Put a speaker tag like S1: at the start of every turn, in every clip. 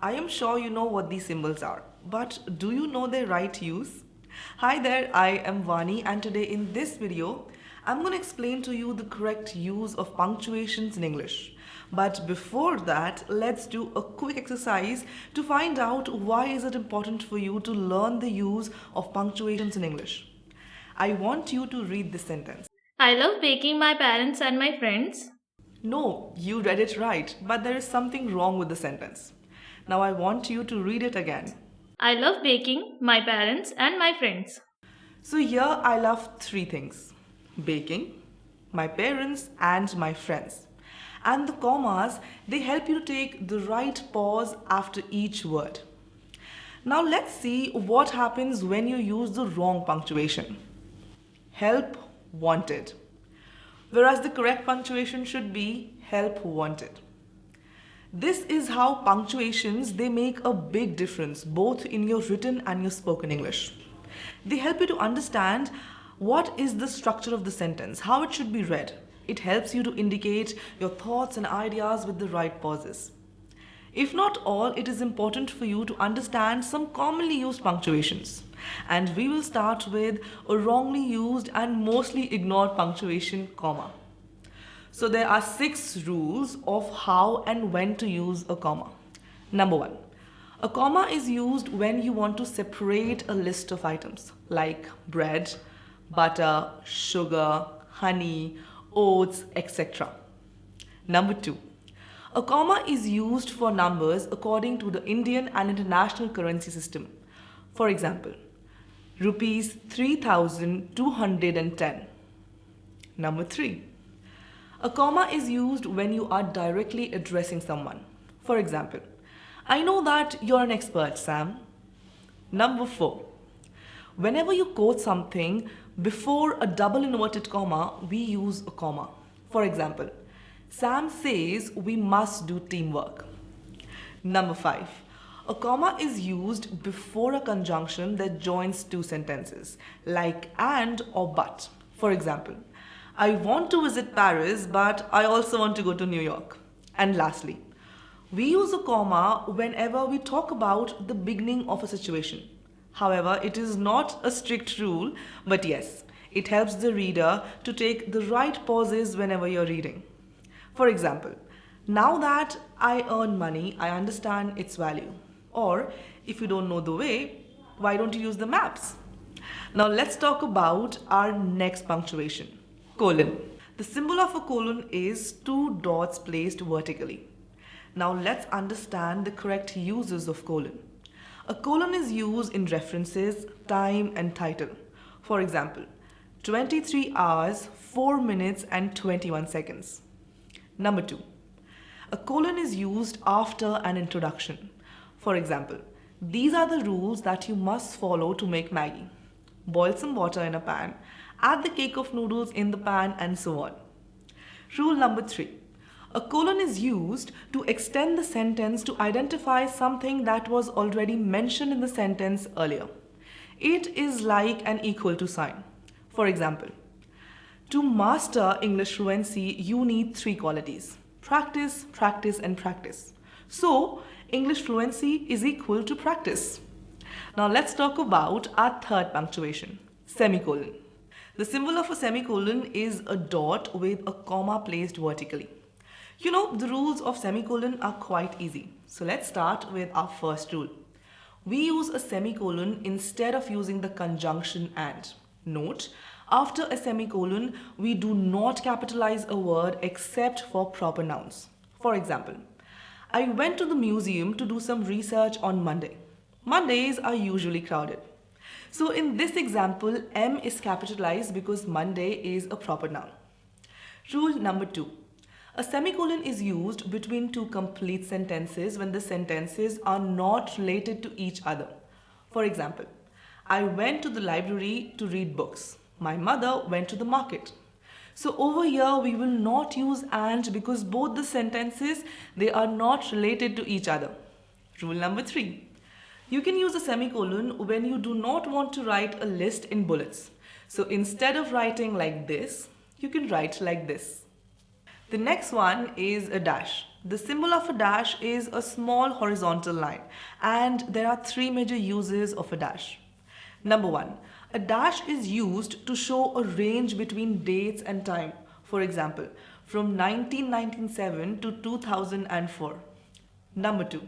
S1: I am sure you know what these symbols are, but do you know their right use? Hi there, I am Vani, and today in this video, I'm going to explain to you the correct use of punctuations in English. But before that, let's do a quick exercise to find out why is it important for you to learn the use of punctuations in English. I want you to read this sentence.
S2: I love baking my parents and my friends.
S1: No, you read it right, but there is something wrong with the sentence. Now I want you to read it again.
S2: I love baking my parents and my friends.
S1: So here I love three things: baking, my parents, and my friends. And the commas, they help you to take the right pause after each word. Now let's see what happens when you use the wrong punctuation. Help wanted. Whereas the correct punctuation should be help wanted. This is how punctuations they make a big difference both in your written and your spoken English. They help you to understand what is the structure of the sentence, how it should be read. It helps you to indicate your thoughts and ideas with the right pauses. If not all, it is important for you to understand some commonly used punctuations. And we will start with a wrongly used and mostly ignored punctuation, comma. So there are 6 rules of how and when to use a comma. Number 1. A comma is used when you want to separate a list of items like bread, butter, sugar, honey, oats, etc. Number 2. A comma is used for numbers according to the Indian and international currency system. For example, rupees 3,210. Number 3. A comma is used when you are directly addressing someone. For example, I know that you're an expert, Sam. Number 4. Whenever you quote something before a double inverted comma, we use a comma. For example, Sam says we must do teamwork. Number 5. A comma is used before a conjunction that joins two sentences, like and or but. For example, I want to visit Paris, but I also want to go to New York. And lastly, we use a comma whenever we talk about the beginning of a situation. However, it is not a strict rule, but yes, it helps the reader to take the right pauses whenever you're reading. For example, now that I earn money, I understand its value. Or, if you don't know the way, why don't you use the maps? Now let's talk about our next punctuation, colon. The symbol of a colon is 2 dots placed vertically. Now let's understand the correct uses of colon. A colon is used in references, time, and title. For example, 23 hours, 4 minutes, and 21 seconds. Number 2. A colon is used after an introduction. For example, these are the rules that you must follow to make Maggi. Boil some water in a pan, add the cake of noodles in the pan, and so on. Rule number 3. A colon is used to extend the sentence to identify something that was already mentioned in the sentence earlier. It is like an equal to sign. For example, to master English fluency, you need 3 qualities: practice, practice, and practice. So, English fluency is equal to practice. Now let's talk about our third punctuation, semicolon. The symbol of a semicolon is a dot with a comma placed vertically. You know, the rules of semicolon are quite easy. So let's start with our first rule. We use a semicolon instead of using the conjunction and. Note, after a semicolon, we do not capitalize a word except for proper nouns. For example, I went to the museum to do some research on Monday. Mondays are usually crowded. So in this example, M is capitalized because Monday is a proper noun. Rule number 2. A semicolon is used between 2 complete sentences when the sentences are not related to each other. For example, I went to the library to read books. My mother went to the market. So over here we will not use and because both the sentences, they are not related to each other. Rule number 3. You can use a semicolon when you do not want to write a list in bullets. So instead of writing like this, you can write like this. The next one is a dash. The symbol of a dash is a small horizontal line, and there are three major uses of a dash. Number one, a dash is used to show a range between dates and time. For example, from 1997 to 2004. Number two,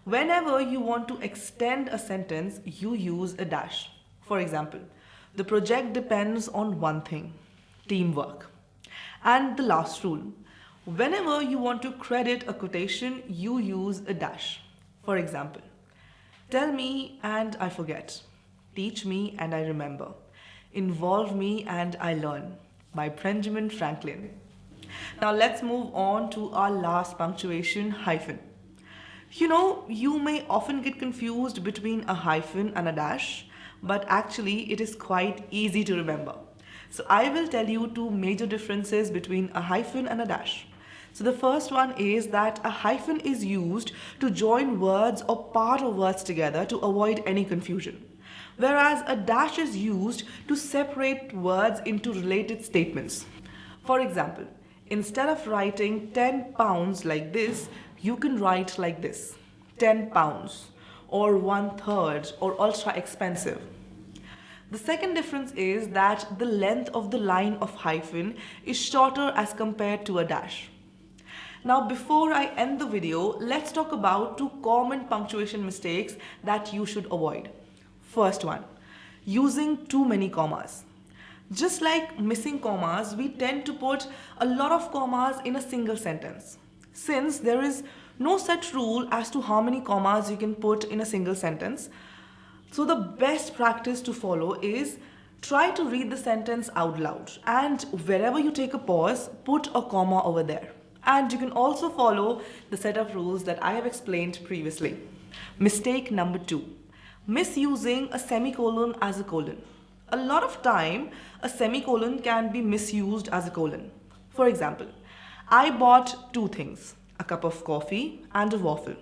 S1: whenever you want to extend a sentence, you use a dash. For example, the project depends on one thing, teamwork. And the last rule, whenever you want to credit a quotation, you use a dash. For example, tell me and I forget. Teach me and I remember. Involve me and I learn. By Benjamin Franklin. Now let's move on to our last punctuation, hyphen. You may often get confused between a hyphen and a dash, but actually it is quite easy to remember. So I will tell you two major differences between a hyphen and a dash. So the first one is that a hyphen is used to join words or part of words together to avoid any confusion, whereas a dash is used to separate words into related statements. For example, instead of writing 10 pounds like this, you can write like this, 10 pounds, or 1/3, or ultra expensive. The second difference is that the length of the line of hyphen is shorter as compared to a dash. Now before I end the video, let's talk about two common punctuation mistakes that you should avoid. First one, using too many commas. Just like missing commas, we tend to put a lot of commas in a single sentence. Since there is no such rule as to how many commas you can put in a single sentence, so the best practice to follow is try to read the sentence out loud, and wherever you take a pause, put a comma over there. And you can also follow the set of rules that I have explained previously. Mistake number two, misusing a semicolon as a colon. A lot of time, a semicolon can be misused as a colon. For example, I bought two things, a cup of coffee and a waffle.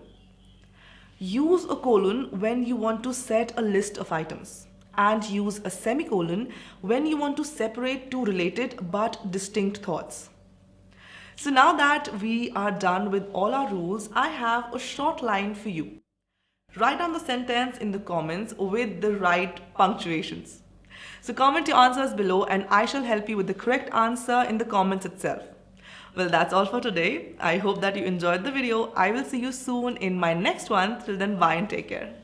S1: Use a colon when you want to set a list of items, and use a semicolon when you want to separate two related but distinct thoughts. So now that we are done with all our rules, I have a short line for you. Write down the sentence in the comments with the right punctuations. So comment your answers below and I shall help you with the correct answer in the comments itself. Well, that's all for today. I hope that you enjoyed the video. I will see you soon in my next one. Till then, bye and take care.